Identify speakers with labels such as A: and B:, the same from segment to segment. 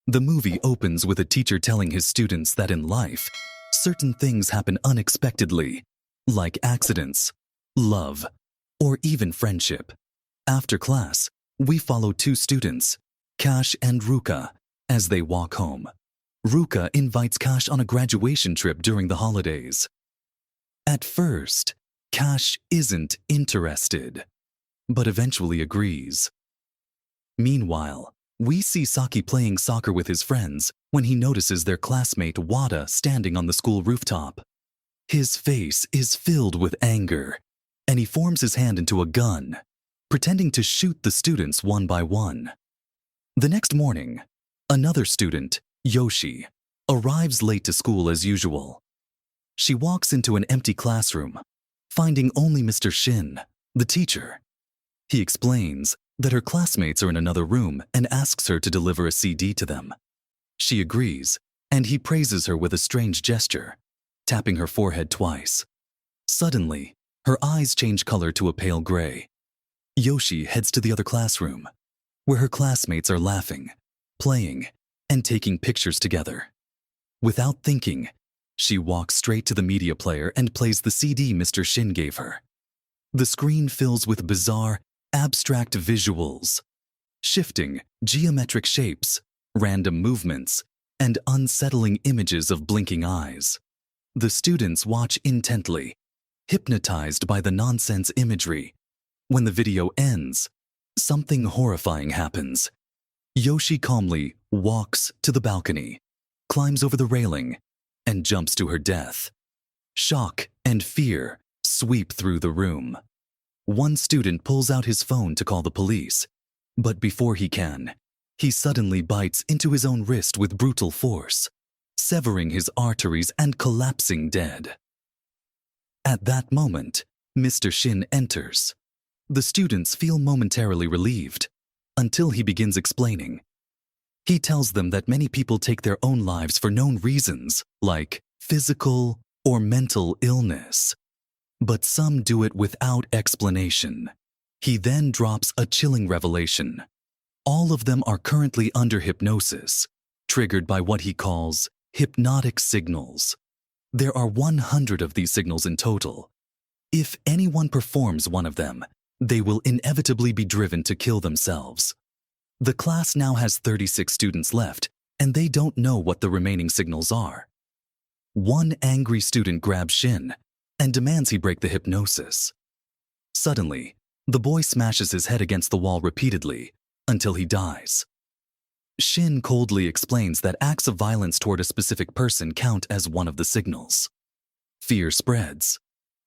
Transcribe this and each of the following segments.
A: The movie opens with a teacher telling his students that in life, certain things happen unexpectedly, like accidents, love, or even friendship. After class, we follow two students, Cash and Ruka, as they walk home. Ruka invites Cash on a graduation trip during the holidays. At first, Cash isn't interested, but eventually agrees. Meanwhile, we see Saki playing soccer with his friends when he notices their classmate Wada standing on the school rooftop. His face is filled with anger, and he forms his hand into a gun, pretending to shoot the students one by one. The next morning, another student, Yoshi, arrives late to school as usual. She walks into an empty classroom, finding only Mr. Shinn, the teacher. He explains that her classmates are in another room and asks her to deliver a CD to them. She agrees, and he praises her with a strange gesture, tapping her forehead twice. Suddenly, her eyes change color to a pale gray. Yoshi heads to the other classroom, where her classmates are laughing, playing, and taking pictures together. Without thinking, she walks straight to the media player and plays the CD Mr. Shinn gave her. The screen fills with bizarre, abstract visuals, shifting, geometric shapes, random movements, and unsettling images of blinking eyes. The students watch intently, hypnotized by the nonsense imagery. When the video ends, something horrifying happens. Yoshi calmly walks to the balcony, climbs over the railing, and jumps to her death. Shock and fear sweep through the room. One student pulls out his phone to call the police, but before he can, he suddenly bites into his own wrist with brutal force, severing his arteries and collapsing dead. At that moment, Mr. Shinn enters. The students feel momentarily relieved, until he begins explaining. He tells them that many people take their own lives for known reasons, like physical or mental illness. But some do it without explanation. He then drops a chilling revelation. All of them are currently under hypnosis, triggered by what he calls hypnotic signals. There are 100 of these signals in total. If anyone performs one of them, they will inevitably be driven to kill themselves. The class now has 36 students left, and they don't know what the remaining signals are. One angry student grabs Shinn and demands he break the hypnosis. Suddenly, the boy smashes his head against the wall repeatedly until he dies. Shinn coldly explains that acts of violence toward a specific person count as one of the signals. Fear spreads.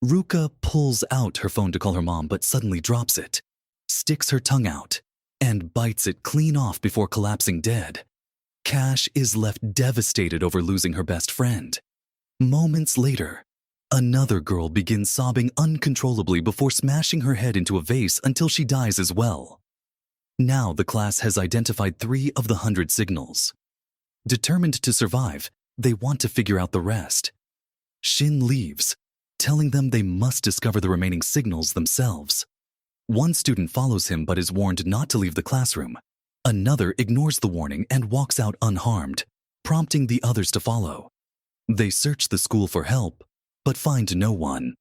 A: Ruka pulls out her phone to call her mom but suddenly drops it, sticks her tongue out, and bites it clean off before collapsing dead. Cash is left devastated over losing her best friend. Moments later, another girl begins sobbing uncontrollably before smashing her head into a vase until she dies as well. Now the class has identified 3 of the 100 signals. Determined to survive, they want to figure out the rest. Shinn leaves, telling them they must discover the remaining signals themselves. One student follows him but is warned not to leave the classroom. Another ignores the warning and walks out unharmed, prompting the others to follow. They search the school for help, but find no one.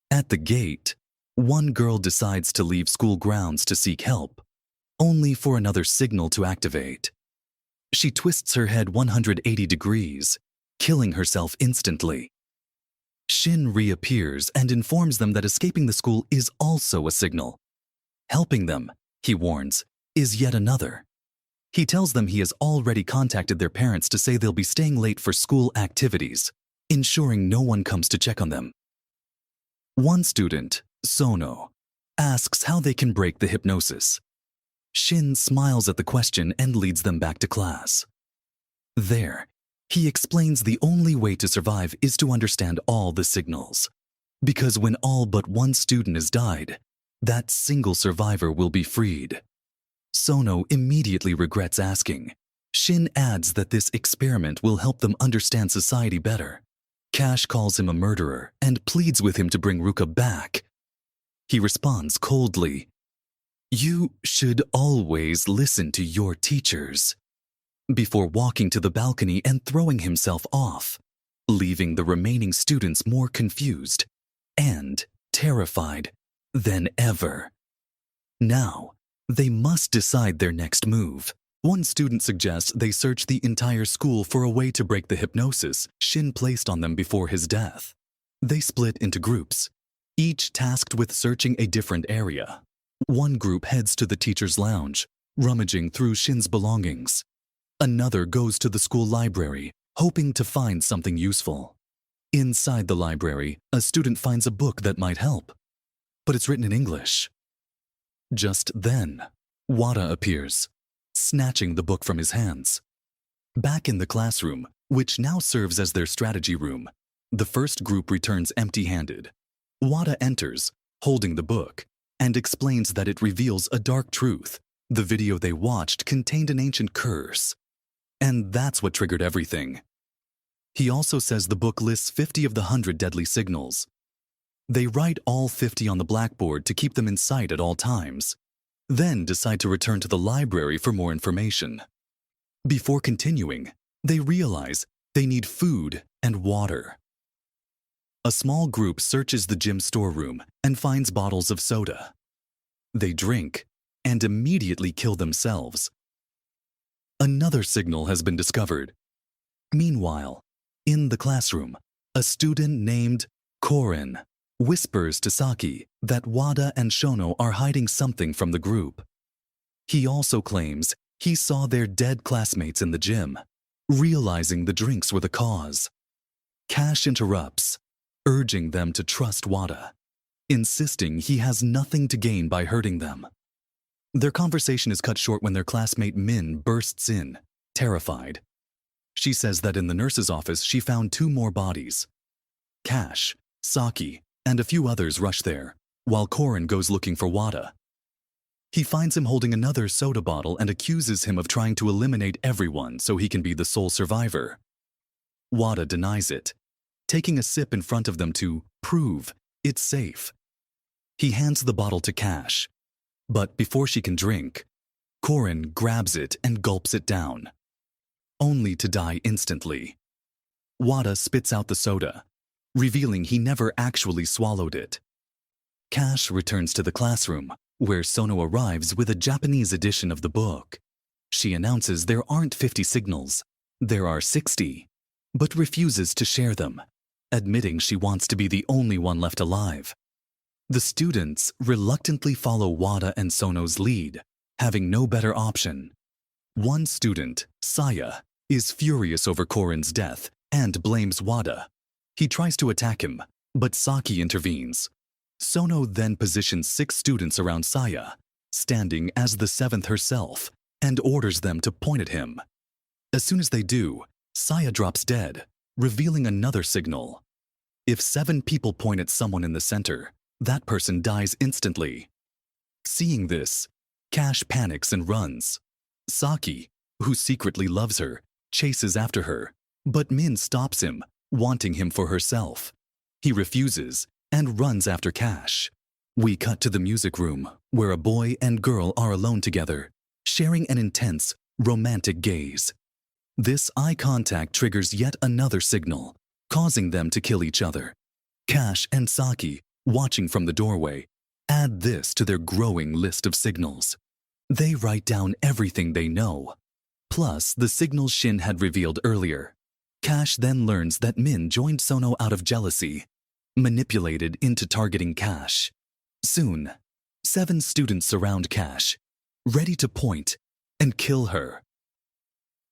A: At the gate, one girl decides to leave school grounds to seek help, only for another signal to activate. She twists her head 180 degrees, killing herself instantly. Shinn reappears and informs them that escaping the school is also a signal. Helping them, he warns, is yet another. He tells them he has already contacted their parents to say they'll be staying late for school activities, ensuring no one comes to check on them. One student, Sono, asks how they can break the hypnosis. Shinn smiles at the question and leads them back to class. There, he explains the only way to survive is to understand all the signals. Because when all but one student has died, that single survivor will be freed. Sono immediately regrets asking. Shinn adds that this experiment will help them understand society better. Cash calls him a murderer and pleads with him to bring Ruka back. He responds coldly, "You should always listen to your teachers." before walking to the balcony and throwing himself off, leaving the remaining students more confused and terrified than ever. Now, they must decide their next move. One student suggests they search the entire school for a way to break the hypnosis Shinn placed on them before his death. They split into groups, each tasked with searching a different area. One group heads to the teacher's lounge, rummaging through Shinn's belongings. Another goes to the school library, hoping to find something useful. Inside the library, a student finds a book that might help, but it's written in English. Just then, Wada appears, snatching the book from his hands. Back in the classroom, which now serves as their strategy room, the first group returns empty-handed. Wada enters, holding the book, and explains that it reveals a dark truth. The video they watched contained an ancient curse, and that's what triggered everything. He also says the book lists 50 of the 100 deadly signals. They write all 50 on the blackboard to keep them in sight at all times, then decide to return to the library for more information. Before continuing, they realize they need food and water. A small group searches the gym storeroom and finds bottles of soda. They drink and immediately kill themselves. Another signal has been discovered. Meanwhile, in the classroom, a student named Korin whispers to Saki that Wada and Shono are hiding something from the group. He also claims he saw their dead classmates in the gym, realizing the drinks were the cause. Cash interrupts, urging them to trust Wada, insisting he has nothing to gain by hurting them. Their conversation is cut short when their classmate Min bursts in, terrified. She says that in the nurse's office she found 2 more bodies. Cash, Saki, and a few others rush there, while Korin goes looking for Wada. He finds him holding another soda bottle and accuses him of trying to eliminate everyone so he can be the sole survivor. Wada denies it, taking a sip in front of them to prove it's safe. He hands the bottle to Cash, but before she can drink, Korin grabs it and gulps it down, only to die instantly. Wada spits out the soda, revealing he never actually swallowed it. Cash returns to the classroom, where Sono arrives with a Japanese edition of the book. She announces there aren't 50 signals, there are 60, but refuses to share them, admitting she wants to be the only one left alive. The students reluctantly follow Wada and Sono's lead, having no better option. One student, Saya, is furious over Korin's death and blames Wada. He tries to attack him, but Saki intervenes. Sono then positions 6 students around Saya, standing as the 7th herself, and orders them to point at him. As soon as they do, Saya drops dead, revealing another signal. If 7 people point at someone in the center, that person dies instantly. Seeing this, Cash panics and runs. Saki, who secretly loves her, chases after her, but Min stops him, wanting him for herself. He refuses and runs after Cash. We cut to the music room, where a boy and girl are alone together, sharing an intense, romantic gaze. This eye contact triggers yet another signal, causing them to kill each other. Cash and Saki, watching from the doorway, add this to their growing list of signals. They write down everything they know, plus the signals Shinn had revealed earlier. Cash then learns that Min joined Sono out of jealousy, manipulated into targeting Cash. Soon, 7 students surround Cash, ready to point and kill her.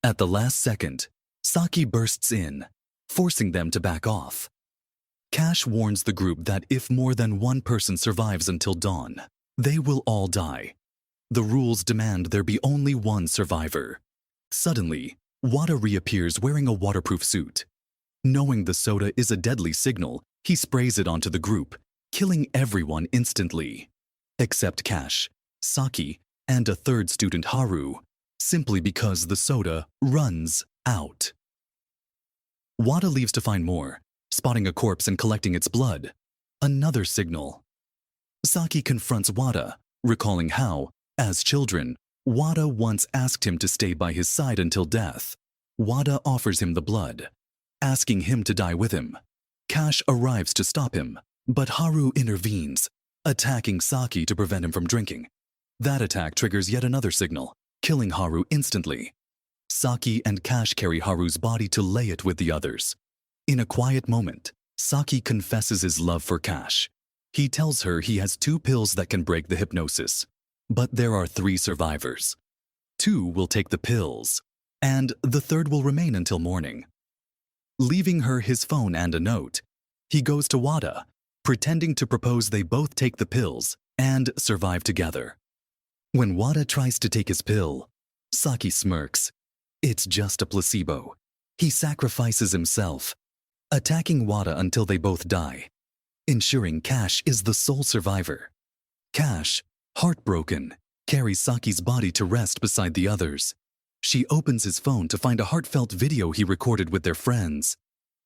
A: At the last second, Saki bursts in, forcing them to back off. Cash warns the group that if more than one person survives until dawn, they will all die. The rules demand there be only one survivor. Suddenly, Wada reappears wearing a waterproof suit. Knowing the soda is a deadly signal, he sprays it onto the group, killing everyone instantly, except Cash, Saki, and a 3rd student Haru, simply because the soda runs out. Wada leaves to find more, spotting a corpse and collecting its blood. Another signal. Saki confronts Wada, recalling how, as children, Wada once asked him to stay by his side until death. Wada offers him the blood, asking him to die with him. Cash arrives to stop him, but Haru intervenes, attacking Saki to prevent him from drinking. That attack triggers yet another signal, killing Haru instantly. Saki and Cash carry Haru's body to lay it with the others. In a quiet moment, Saki confesses his love for Cash. He tells her he has 2 pills that can break the hypnosis. But there are 3 survivors. 2 will take the pills, and the 3rd will remain until morning. Leaving her his phone and a note, he goes to Wada, pretending to propose they both take the pills and survive together. When Wada tries to take his pill, Saki smirks. It's just a placebo. He sacrifices himself, attacking Wada until they both die, ensuring Cash is the sole survivor. Cash, heartbroken, carries Saki's body to rest beside the others. She opens his phone to find a heartfelt video he recorded with their friends.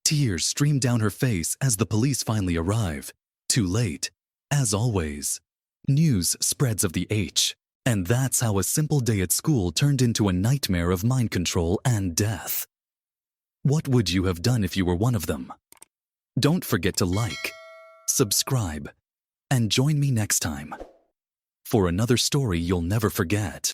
A: Tears stream down her face as the police finally arrive. Too late, as always. News spreads of the H, and that's how a simple day at school turned into a nightmare of mind control and death. What would you have done if you were one of them? Don't forget to like, subscribe, and join me next time for another story you'll never forget.